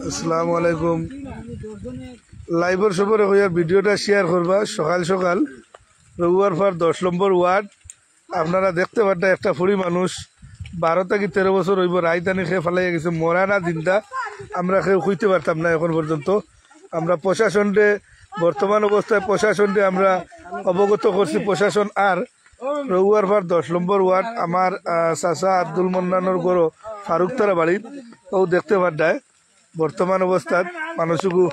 আসসালামু আলাইকুম। লাইভের সবরে হইয়া ভিডিওটা শেয়ার করবা। সকাল সকাল রঘুয়ার ফার 10 নম্বর ওয়ার্ড আপনারা দেখতে পারেন একটা ফুড়ি মানুষ 12 থেকে 13 বছর হইব রাজধানী খেয়ে ফেলাইয়া গেছে, মরা না জিন্দা আমরা কেউ খুঁজতে পারতাম না এখন পর্যন্ত। আমরা প্রশাসনকে বর্তমান অবস্থায় প্রশাসনকে আমরা অবগত করছি। প্রশাসন আর রঘুয়ার ফার 10 নম্বর ওয়ার্ড আমার চাচা আব্দুল মন্নানোর গড় ফারুকতারা বাড়ির ও দেখতে পাঠায় বর্তমান অবস্থায় মানুষকে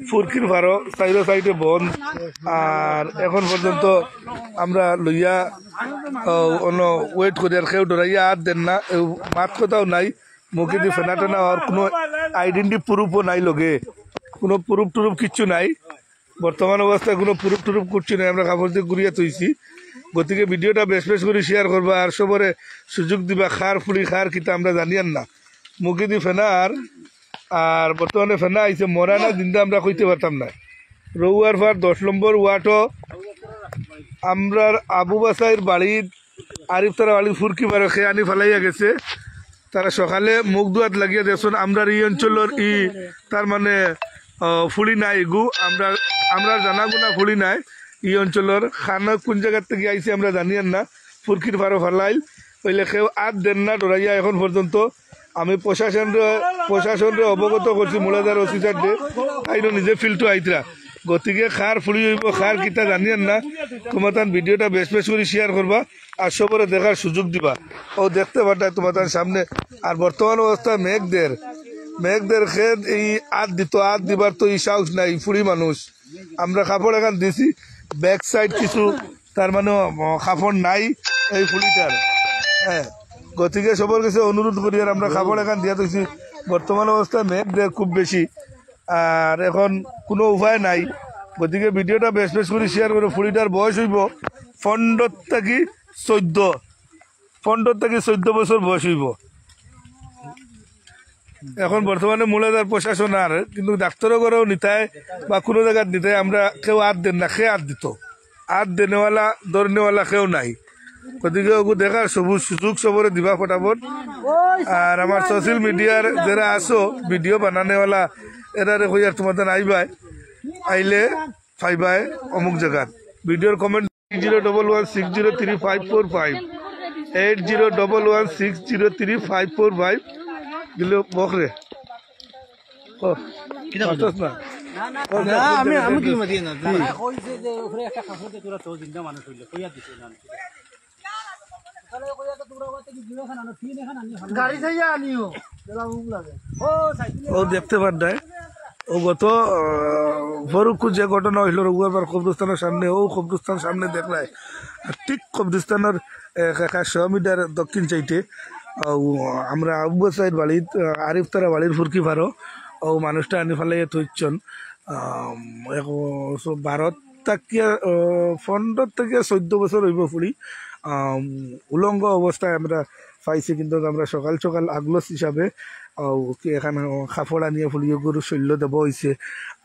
ফুরকির ভাড়ো সাইডে সাইডে বন্ধ। আর এখন পর্যন্ত আমরা লইয়া অন্য ওয়েট করি আর কেউ ডরাইয়া আর দেন না, মাত কথাও নাই, মুখে দিয়ে ফেনা টেনা আর কোনো আইডেন্টি প্রুফও নাই, লগে কোনো প্রুফ টুরুফ কিচ্ছু নাই। বর্তমান অবস্থায় কোনো প্রুফ টুরুফ করছি নাই, আমরা কাপড় দিয়ে ঘুরিয়ে তুইছি। গতিকে ভিডিওটা বেশ বেশ করে শেয়ার করবা আর সবরে সুযোগ দিবা। খার ফুলি খার কিতা আমরা জানিয়ান না, মুখে দিয়ে ফেনা আর বর্তমানে ফেনা আইছে, মরা না জিন্দা আমরা কইতে পারতাম না। রঘুয়ার ফার 10 নম্বর ওয়ার্ডও আমরার আবু বাসাইর বাড়ির আরিফ তারা বাড়ির ফুরকি মারে খেয়ে আনি ফেলাইয়া গেছে। তারা সকালে মুখ দুয়াত লাগিয়ে দেখুন আমরার এই অঞ্চলের তার মানে ফুলি নাই গু, আমরা জানাগুনা ফুলি নাই এই অঞ্চলের। খানা কোন জায়গার থেকে আইছে আমরা জানিয়ান না, ফুরকির ফারো ফেলাইল হইলে কেউ আর দেন না ডরাইয়া। এখন পর্যন্ত আমি প্রশাসনরে অবগত করছি, মোলাদার অফিসারকে আইনো নিজে ফিল্ডটো আইতরা। গতিকে খার ফুলি হইব খার কিতা জানিয়েন না, তোমার ভিডিওটা বেশ বেশ করে শেয়ার করবা আর সবরে দেখার সুযোগ দিবা। ও দেখতে পাঠায় তোমার সামনে। আর বর্তমান অবস্থায় মেঘদের খেদ এই আদ দিবার তো এই সাহস নাই, ফুড়ি মানুষ। আমরা কাপড় এখান দিছি, ব্যাক সাইড কিছু তার মানে কাপড় নাই এই ফুলিটার। হ্যাঁ, গতিকে সবার কাছে অনুরোধ করি আর আমরা খাবার এখান দিয়া দিচ্ছি। বর্তমান অবস্থায় মেঘদের খুব বেশি আর এখন কোনো উপায় নাই। গতিকে ভিডিওটা বেশ বেশ করে শেয়ার করে। ফুলিটার বয়স হইব 15 থেকে 14 বছর বয়স হইব। এখন বর্তমানে মূলাদার প্রশাসন আর কিন্তু ডাক্তারও করেও নিতায় বা কোনো জায়গায় নিতায় আমরা কেউ আর দেন না, খেয়ে আর দিত আর দেনেওয়ালা ধরনেওয়ালা কেউ নাই। গতিকে ওগু দেখার সবুজ সুযোগ সবরে দিবা ফটাফট। আর আমার সোশ্যাল মিডিয়ার যারা আসো ভিডিও বানানেওয়ালা এরারে কই আর তোমাদের আইবাই, আইলে পাইবাই অমুক জায়গার ভিডিওর কমেন্ট 8011603545 8011603545 দিলে বকরে ও দেখতে পাঠায়। ও গত ফরুকু যে ঘটনা হইল রঘুয়ার কবরস্থানের সামনে, ও কবরস্থানের সামনে দেখলায় ঠিক কবরস্থানের 100 মিটার দক্ষিণ চাইতে আমরা আবু সাইড বাড়ির আরিফ তারা বাড়ির ফুরকি ভারো ও মানুষটা আনি ফেলাইয়া থইছন 12 থেকে 15 থেকে 14 বছর হইব ফুড়ি উলঙ্গ অবস্থায় আমরা পাইছি। কিন্তু আমরা সকাল সকাল আগলস হিসাবে এখানে কাপড় আনিয়ে ফুলিয়ে গরু শৈল্য দেব হয়েছে।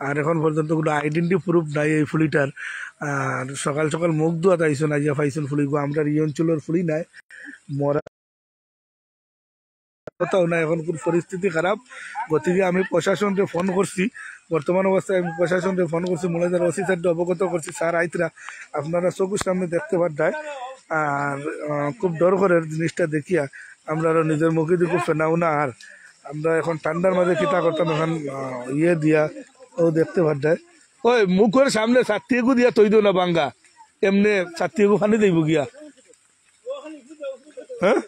আর এখন পর্যন্ত কোনো আইডেন্টি প্রুফ নাই এই ফুলিটার। আর সকাল সকাল মুখ ধোয়াত আইসন আইয়া পাইছেন ফুলিগো। আমরা এই অঞ্চলের ফুলি নাই, মরা কথাও না, এখন কোন পরিস্থিতি খারাপ। গতিকে আমি প্রশাসনকে ফোন করছি, বর্তমান অবস্থায় আমি প্রশাসনকে ফোন করছি, মোলাদার ওসি স্যারকে অবগত করছি। স্যার আইতরা আপনারা চকুর সামনে দেখতে পাঠায়। আর খুব ডর করে জিনিসটা দেখিয়া আমরা নিজের মুখে দিয়ে খুব ফেনাও না। আর আমরা এখন ঠান্ডার মাঝে কিতা করতাম, এখন ইয়ে দিয়া ও দেখতে পাঠায়। ওই মুখের সামনে ছাত্রীগু দিয়া তৈ দিও না বাঙ্গা, এমনি ছাত্রীগু ফানি দেব গিয়া। হ্যাঁ,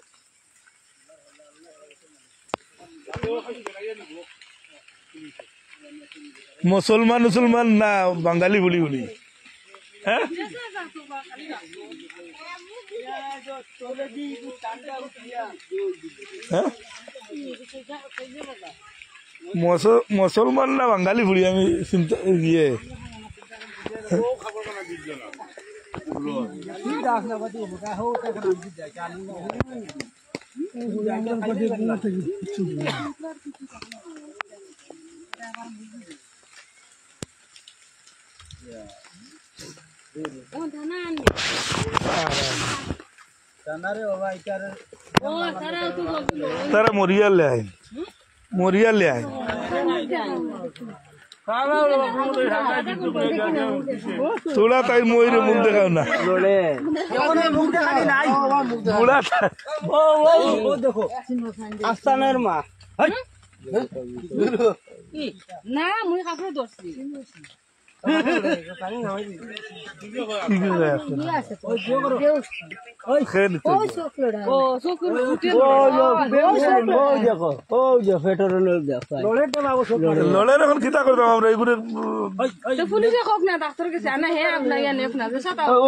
মুসলমান না বাঙালি বলি হ্যাঁ, মুসলমান না বাঙালি বলি আমি চিন্তা ইয়ে তারা মরিয়ালে আইন মরিয়া লে আয় তোরা তাই ময়ূরে মুখ দেখাও না বুড়া আস্তানের মা না মুই কাপড় ধরছি ও চকুর ফুটে লড়াই এখন খিতা করতাম আমরা এগুলো তো পুলিশে কক না ডাক্তার কাছে আনা হে আপনা ইয়া নেপ না সাতা ও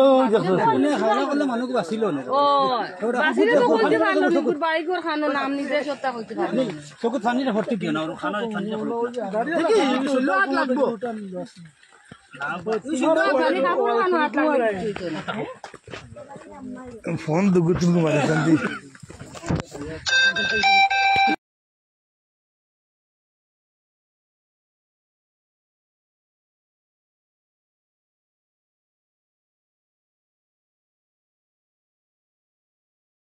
বাসিলে তো বলতে পারলো নুকুর বাড়ি ঘর খানো নাম নিজে সত্তা করতে পারলো চকুত পানিটা ভর্তি দিও না আর খানা পানিটা লাগবো কাপড় খানো হাত লাগবে ফোন দুগু তুমি মারে শান্তি